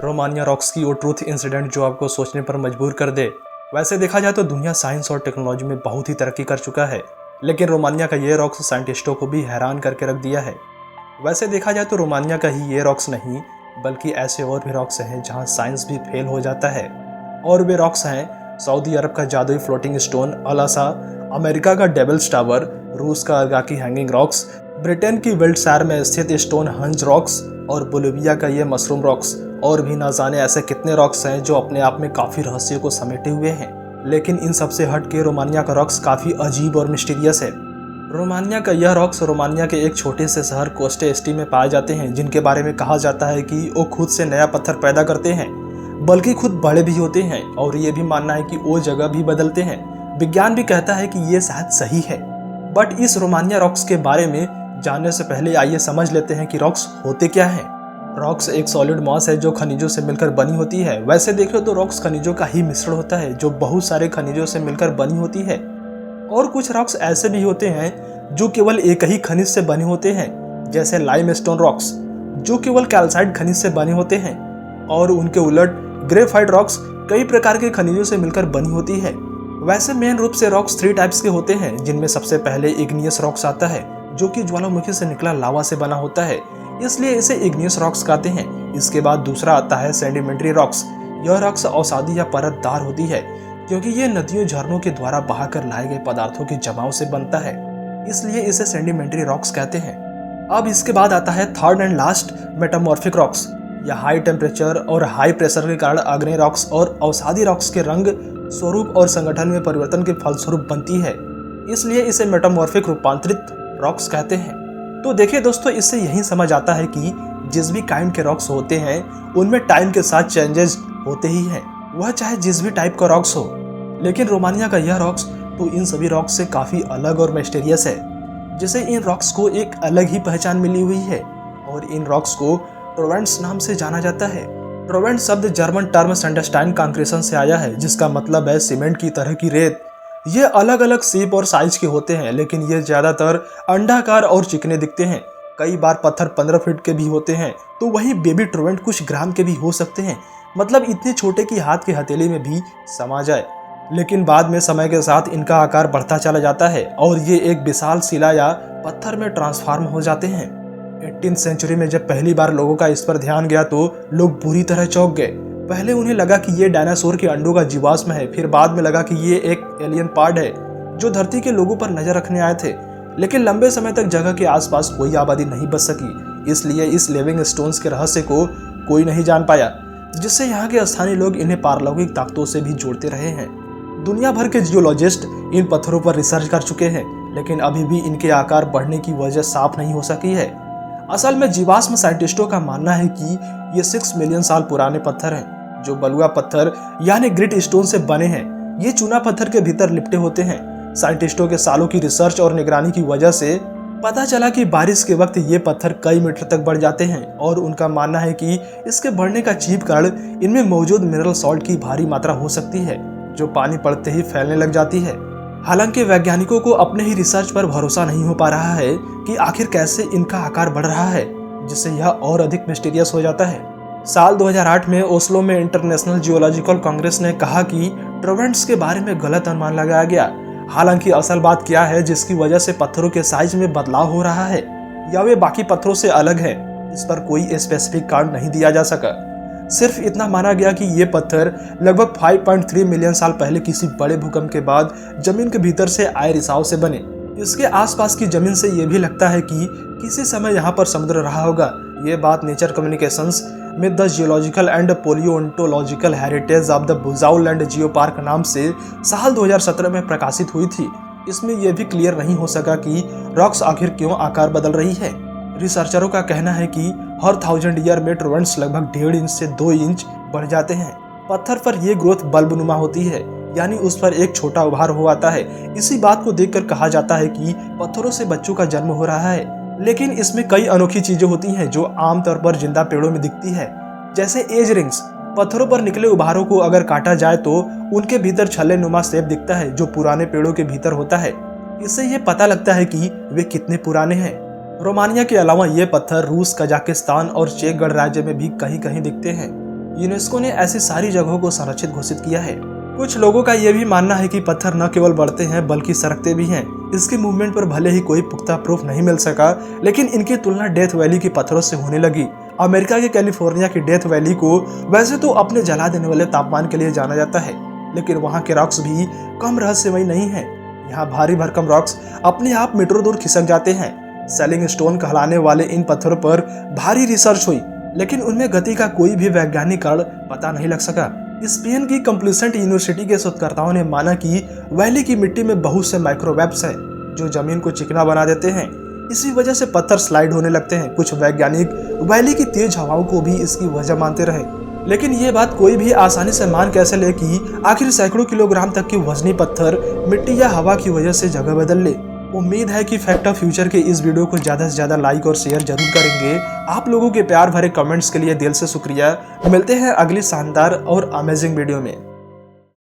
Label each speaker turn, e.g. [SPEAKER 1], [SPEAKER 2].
[SPEAKER 1] Romania rocks की वो truth incident जो आपको सोचने पर मजबूर कर दे। वैसे देखा जाए तो दुनिया साइंस और टेक्नोलॉजी में बहुत ही तरक्की कर चुका है, लेकिन रोमानिया का ये रॉक्स साइंटिस्टों को भी हैरान करके रख दिया है। वैसे देखा जाए तो रोमानिया का ही ये रॉक्स नहीं, बल्कि ऐसे और भी रॉक्स हैं जहां साइंस भी फेल हो जाता है। और वे रॉक्स हैं सऊदी अरब का जादुई फ्लोटिंग स्टोन अल असा, अमेरिका का डेविल्स टावर, रूस का अर्गाकी हैंगिंग रॉक्स, ब्रिटेन की विल्टशायर में स्थित स्टोन हंज रॉक्स और बोलिविया का ये मशरूम रॉक्स। और भी ना जाने ऐसे कितने रॉक्स हैं जो अपने आप में काफ़ी रहस्यों को समेटे हुए हैं। लेकिन इन सबसे हट के रोमानिया का रॉक्स काफ़ी अजीब और मिस्टीरियस है। रोमानिया का यह रॉक्स रोमानिया के एक छोटे से शहर कोस्टे एस्टी में पाए जाते हैं, जिनके बारे में कहा जाता है कि वो खुद से नया पत्थर पैदा करते हैं, बल्कि खुद बड़े भी होते हैं। और ये भी मानना है कि वो जगह भी बदलते हैं। विज्ञान भी कहता है कि ये शायद सही है। बट इस रोमानिया रॉक्स के बारे में जानने से पहले आइए समझ लेते हैं कि रॉक्स होते क्या हैं। रॉक्स एक सॉलिड मास है जो खनिजों से मिलकर बनी होती है। वैसे देखो तो रॉक्स खनिजों का ही मिश्रण होता है जो बहुत सारे खनिजों से मिलकर बनी होती है। और कुछ रॉक्स ऐसे भी होते हैं जो केवल एक ही खनिज से बने होते हैं, जैसे लाइमस्टोन रॉक्स जो केवल कैल्साइट खनिज से बने होते हैं। और उनके उलट ग्रेफाइट रॉक्स कई प्रकार के खनिजों से मिलकर बनी होती है। वैसे मेन रूप से रॉक्स 3 टाइप्स के होते हैं, जिनमें सबसे पहले इग्नियस रॉक्स आता है जो कि ज्वालामुखी से निकला लावा से बना होता है, इसलिए इसे इग्नियस रॉक्स कहते हैं। इसके बाद दूसरा आता है सेडिमेंट्री रॉक्स। यह रॉक्स औसादी या परतदार होती है क्योंकि ये नदियों झरनों के द्वारा बहाकर लाए गए पदार्थों के जमाव से बनता है, इसलिए इसे सेडिमेंट्री रॉक्स कहते हैं। अब इसके बाद आता है third and last metamorphic rocks. यह हाई टेम्परेचर और हाई प्रेशर के कारण आग्नेय रॉक्स और औसादी रॉक्स के रंग, स्वरूप और संगठन में परिवर्तन के फलस्वरूप बनती है, इसलिए इसे मेटामॉर्फिक रूपांतरित रॉक्स कहते हैं। तो देखिए दोस्तों, इससे यही समझ आता है कि जिस भी काइंड के रॉक्स होते हैं उनमें टाइम के साथ चेंजेस होते ही हैं, वह चाहे जिस भी टाइप का रॉक्स हो। लेकिन रोमानिया का यह रॉक्स तो इन सभी रॉक्स से काफ़ी अलग और मिस्टीरियस है, जिसे इन रॉक्स को एक अलग ही पहचान मिली हुई है। और इन रॉक्स को ट्रोवेंट्स नाम से जाना जाता है। ट्रोवेंट शब्द जर्मन टर्म सैंडस्टाइन कॉन्क्रीशन से आया है, जिसका मतलब है सीमेंट की तरह की रेत। ये अलग अलग शेप और साइज के होते हैं, लेकिन ये ज्यादातर अंडाकार और चिकने दिखते हैं। कई बार पत्थर 15 फीट के भी होते हैं, तो वहीं बेबी ट्रोवेंट कुछ ग्राम के भी हो सकते हैं, मतलब इतने छोटे कि हाथ के हथेली में भी समा जाए। लेकिन बाद में समय के साथ इनका आकार बढ़ता चला जाता है और ये एक विशाल शिला या पत्थर में ट्रांसफॉर्म हो जाते हैं। 18वीं सेंचुरी में जब पहली बार लोगों का इस पर ध्यान गया तो लोग बुरी तरह चौंक गए। पहले उन्हें लगा कि ये डायनासोर के अंडों का जीवाश्म है, फिर बाद में लगा कि ये एक एलियन पार्ट है जो धरती के लोगों पर नजर रखने आए थे। लेकिन लंबे समय तक जगह के आसपास कोई आबादी नहीं बच सकी, इसलिए इस लिविंग स्टोन्स के रहस्य को कोई नहीं जान पाया, जिससे यहाँ के स्थानीय लोग इन्हें पारलौकिक ताकतों से भी जोड़ते रहे हैं। दुनिया भर के जियोलॉजिस्ट इन पत्थरों पर रिसर्च कर चुके हैं, लेकिन अभी भी इनके आकार बढ़ने की वजह साफ नहीं हो सकी है। असल में जीवाश्म साइंटिस्टों का मानना है कि ये 6 मिलियन साल पुराने पत्थर हैं, जो बलुआ पत्थर यानी ग्रिट स्टोन से बने हैं। ये चूना पत्थर के भीतर लिपटे होते हैं। साइंटिस्टों के सालों की रिसर्च और निगरानी की वजह से पता चला कि बारिश के वक्त ये पत्थर कई मीटर तक बढ़ जाते हैं, और उनका मानना है कि इसके बढ़ने का चीप कारण इनमें मौजूद मिनरल सॉल्ट की भारी मात्रा हो सकती है, जो पानी पड़ते ही फैलने लग जाती है। हालांकि वैज्ञानिकों को अपने ही रिसर्च पर भरोसा नहीं हो पा रहा है कि आखिर कैसे इनका आकार बढ़ रहा है, जिससे यह और अधिक मिस्टीरियस हो जाता है। साल 2008 में ओस्लो में इंटरनेशनल जियोलॉजिकल कांग्रेस ने कहा कि ट्रोवेंट्स के बारे में गलत अनुमान लगाया गया। हालांकि असल बात क्या है जिसकी वजह से पत्थरों के साइज में बदलाव हो रहा है, या वे बाकी पत्थरों से अलग है, इस पर कोई स्पेसिफिक कारण नहीं दिया जा सका। सिर्फ इतना माना गया कि ये पत्थर लगभग 5.3 मिलियन साल पहले किसी बड़े भूकंप के बाद जमीन के भीतर से आए रिसाव से बने। इसके आसपास की जमीन से यह भी लगता है कि किसी समय यहाँ पर समुद्र रहा होगा। ये बात नेचर कम्युनिकेशंस में the geological and paleontological heritage of the Buzau Land geopark नाम से साल 2017 में प्रकाशित हुई थी। इसमें यह भी क्लियर नहीं हो सका कि रॉक्स आखिर क्यों आकार बदल रही है। रिसर्चरों का कहना है कि हर 1000 ईयर में ट्रोवेंट्स लगभग 1.5 इंच से 2 इंच बढ़ जाते हैं। पत्थर पर यह ग्रोथ बल्बनुमा होती है, यानी उस पर एक छोटा उभार हो आता है। इसी बात को देखकर कहा जाता है कि पत्थरों से बच्चों का जन्म हो रहा है। लेकिन इसमें कई अनोखी चीजें होती हैं जो आमतौर पर जिंदा पेड़ों में दिखती है, जैसे एज रिंग्स। पत्थरों पर निकले उभारों को अगर काटा जाए तो उनके भीतर छल्ले नुमा शेप दिखता है, जो पुराने पेड़ों के भीतर होता है। इससे ये पता लगता है कि वे कितने पुराने हैं। रोमानिया के अलावा ये पत्थर रूस, कजाकिस्तान और चेक गणराज्य में भी कहीं कहीं दिखते हैं। यूनेस्को ने ऐसी सारी जगहों को संरक्षित घोषित किया है। कुछ लोगों का यह भी मानना है कि पत्थर न केवल बढ़ते हैं बल्कि सरकते भी हैं। इसके मूवमेंट पर भले ही कोई पुख्ता प्रूफ नहीं मिल सका, लेकिन इनकी तुलना डेथ वैली के पत्थरों से होने लगी। अमेरिका के कैलिफोर्निया की डेथ वैली को वैसे तो अपने जला देने वाले तापमान के लिए जाना जाता है, लेकिन वहाँ के रॉक्स भी कम रहस्यमयी नहीं है। यहाँ भारी भरकम रॉक्स अपने आप मीटरों दूर खिसक जाते हैं। सेलिंग स्टोन कहलाने वाले इन पत्थरों पर भारी रिसर्च हुई, लेकिन उनमें गति का कोई भी वैज्ञानिक कारण पता नहीं लग सका। स्पेन की कंप्लूसेंट यूनिवर्सिटी के शोधकर्ताओं ने माना कि वैली की मिट्टी में बहुत से माइक्रोवेव्स हैं जो जमीन को चिकना बना देते हैं। इसी वजह से पत्थर स्लाइड होने लगते हैं। कुछ वैज्ञानिक वैली की तेज हवाओं को भी इसकी वजह मानते रहे, लेकिन ये बात कोई भी आसानी से मान कैसे ले कि आखिर सैकड़ों किलोग्राम तक की वजनी पत्थर मिट्टी या हवा की वजह से जगह बदल ले। उम्मीद है कि फैक्ट ऑफ फ्यूचर के इस वीडियो को ज्यादा से ज्यादा लाइक और शेयर जरूर करेंगे। आप लोगों के प्यार भरे कमेंट्स के लिए दिल से शुक्रिया। मिलते हैं अगली शानदार और अमेजिंग वीडियो में।